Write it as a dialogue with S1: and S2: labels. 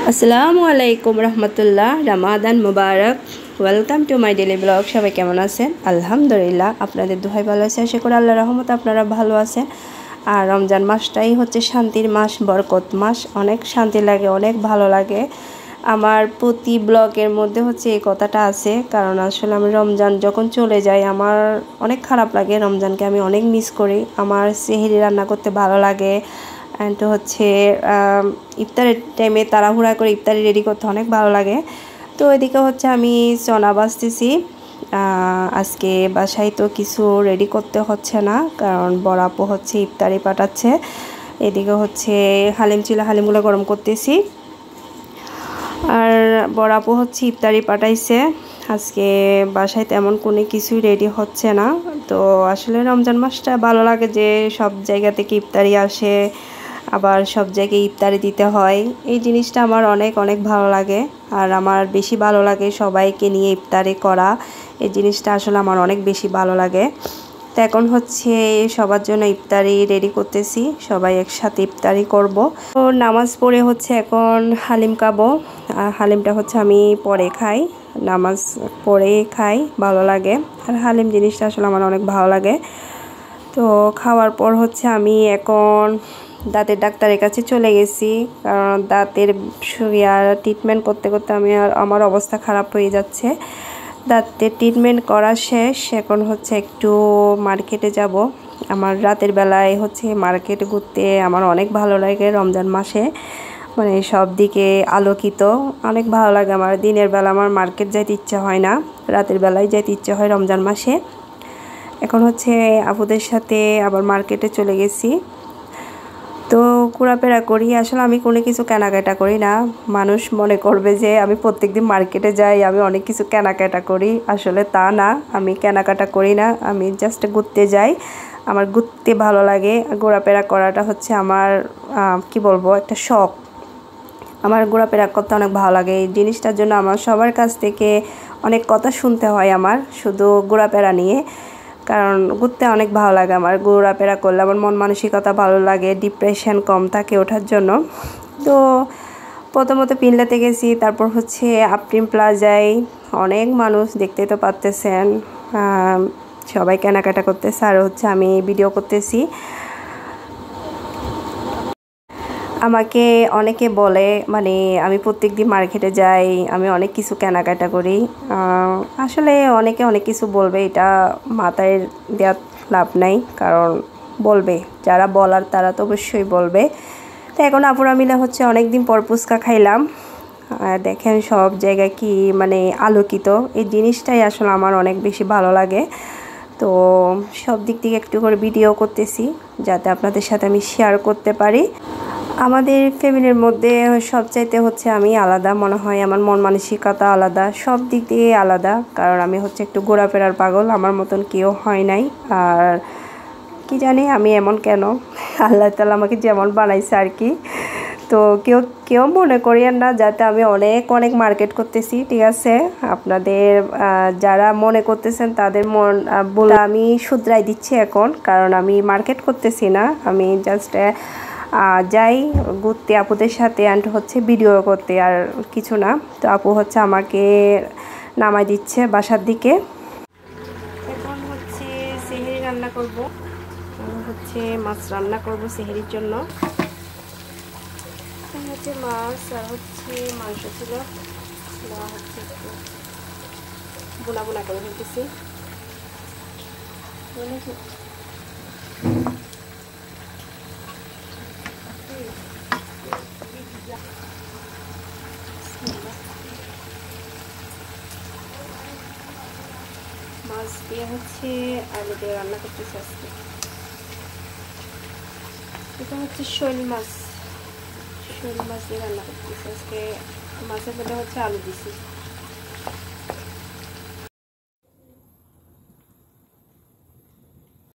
S1: আসসালামু আলাইকুম রহমতুল্লাহ, রমাদান মুবারক। Welcome to my daily blog. সবাই কেমন আছেন? আলহামদুলিল্লাহ, আপনাদের দোহাই ভালো আছে, আশা করি আল্লাহর রহমত আপনারা ভালো আছেন। আর রমজান মাসটাই হচ্ছে শান্তির মাস, বরকত মাস। অনেক শান্তি লাগে, অনেক ভালো লাগে। আমার প্রতি ব্লগের মধ্যে হচ্ছে এই কথাটা আছে, কারণ আসলে আমি রমজান যখন চলে যায় আমার অনেক খারাপ লাগে। রমজানকে আমি অনেক মিস করি। আমার সেহরি রান্না করতে ভালো লাগে, অ্যান্ড হচ্ছে ইফতারের টাইমে তাড়াহুড়া করে ইফতারি রেডি করতে অনেক ভালো লাগে। তো এদিকে হচ্ছে আমি চনা বাজতেছি। আজকে বাসায় তো কিছু রেডি করতে হচ্ছে না, কারণ বড় আপু হচ্ছে ইফতারি পাঠাচ্ছে। এদিকে হচ্ছে হালিম ছিল, হালিমগুলো গরম করতেছি। আর বড় আপু হচ্ছে ইফতারি পাঠাইছে। আজকে বাসায় তেমন কোনো কিছুই রেডি হচ্ছে না। তো আসলে রমজান মাসটা ভালো লাগে যে সব জায়গা থেকে ইফতারি আসে, আবার সব জায়গায় ইফতারি দিতে হয়। এই জিনিসটা আমার অনেক অনেক ভালো লাগে। আর আমার বেশি ভালো লাগে সবাইকে নিয়ে ইফতারি করা। এই জিনিসটা আসলে আমার অনেক বেশি ভালো লাগে। তো এখন হচ্ছে সবার জন্য ইফতারি রেডি করতেছি, সবাই একসাথে ইফতারি করব। তো নামাজ পড়ে হচ্ছে এখন হালিম খাবো। হালিমটা হচ্ছে আমি পরে খাই, নামাজ পড়ে খাই, ভালো লাগে। আর হালিম জিনিসটা আসলে আমার অনেক ভালো লাগে। তো খাওয়ার পর হচ্ছে আমি এখন দাঁতের ডাক্তারের কাছে চলে গেছি, কারণ দাঁতের ট্রিটমেন্ট করতে করতে আমার অবস্থা খারাপ হয়ে যাচ্ছে। দাঁতের ট্রিটমেন্ট করা শেষ, এখন হচ্ছে একটু মার্কেটে যাব। আমার রাতের বেলায় হচ্ছে মার্কেটে ঘুরতে আমার অনেক ভালো লাগে। রমজান মাসে মানে সব দিকে আলোকিত, অনেক ভালো লাগে আমার। দিনের বেলা আমার মার্কেট যাইতে ইচ্ছা হয় না, রাতের বেলায় যাইতে ইচ্ছা হয় রমজান মাসে। এখন হচ্ছে আপুদের সাথে আবার মার্কেটে চলে গেছি। তো ঘোরাফেরা করি, আসলে আমি কোনো কিছু কেনাকাটা করি না। মানুষ মনে করবে যে আমি প্রত্যেকদিন মার্কেটে যাই, আমি অনেক কিছু কেনাকাটা করি। আসলে তা না, আমি কেনাকাটা করি না, আমি জাস্ট ঘুরতে যাই। আমার ঘুরতে ভালো লাগে, ঘোরাফেরা করাটা হচ্ছে আমার কি বলবো, একটা শখ। আমার ঘোরাফেরা করতে অনেক ভালো লাগে। এই জিনিসটার জন্য আমার সবার কাছ থেকে অনেক কথা শুনতে হয় আমার, শুধু ঘোরাফেরা নিয়ে। কারণ ঘুরতে অনেক ভালো লাগে আমার, ঘোরাফেরা করলে আমার মন মানসিকতা ভালো লাগে, ডিপ্রেশন কম থাকে ওঠার জন্য। তো প্রথমত পিনলাতে গেছি, তারপর হচ্ছে আফরিন প্লাজায় অনেক মানুষ, দেখতেই তো পারতেছেন, সবাই কেনাকাটা করতেছে আর হচ্ছে আমি ভিডিও করতেছি। আমাকে অনেকে বলে মানে আমি প্রত্যেকদিন মার্কেটে যাই, আমি অনেক কিছু কেনাকাটা করি। আসলে অনেকে অনেক কিছু বলবে, এটা মাথায় দেওয়ার লাভ নাই, কারণ বলবে, যারা বলার তারা তো অবশ্যই বলবে। তো এখন আপুরা মিলে হচ্ছে অনেক দিন পর ফুচকা খাইলাম। দেখেন সব জায়গায় কি মানে আলোকিত, এই জিনিসটাই আসলে আমার অনেক বেশি ভালো লাগে। তো সব দিক থেকে একটু করে ভিডিও করতেছি, যাতে আপনাদের সাথে আমি শেয়ার করতে পারি। আমাদের ফ্যামিলির মধ্যে সবচাইতে হচ্ছে আমি আলাদা মনে হয়, আমার মন মানসিকতা আলাদা, সব দিক দিয়ে আলাদা। কারণ আমি হচ্ছে একটু ঘোরাফেরার পাগল, আমার মতন কেউ হয় নাই। আর কি জানি আমি এমন কেন, আল্লাহ তাআলা আমাকে যেমন বানাইছে আর কি। তো কেউ মনে করিয়েন না যাতে আমি অনেক অনেক মার্কেট করতেছি, ঠিক আছে? আপনাদের যারা মনে করতেছেন তাদের মন বলে আমি শুধরাই দিচ্ছি এখন, কারণ আমি মার্কেট করতেছি না, আমি জাস্ট যাই ঘুরতে আপুদের সাথে, অ্যান্ড হচ্ছে ভিডিও করতে, আর কিছু না। তো আপু হচ্ছে আমাকে নামাই দিচ্ছে বাসার দিকে। এখন হচ্ছে সেহরি রান্না করব, হচ্ছে মাছ রান্না করব সেহরির জন্য। হচ্ছে মাছ আর হচ্ছে মাংস ছিল, হচ্ছে একটু বোনা বোনা করে ফেলতেছি। মাছ দিয়ে হচ্ছে আলু দিয়ে রান্না করতেছি আজকে। এটা হচ্ছে শৈল মাছ দিয়ে রান্না করতেছি আজকে। মাছের মধ্যে হচ্ছে আলু দিছি।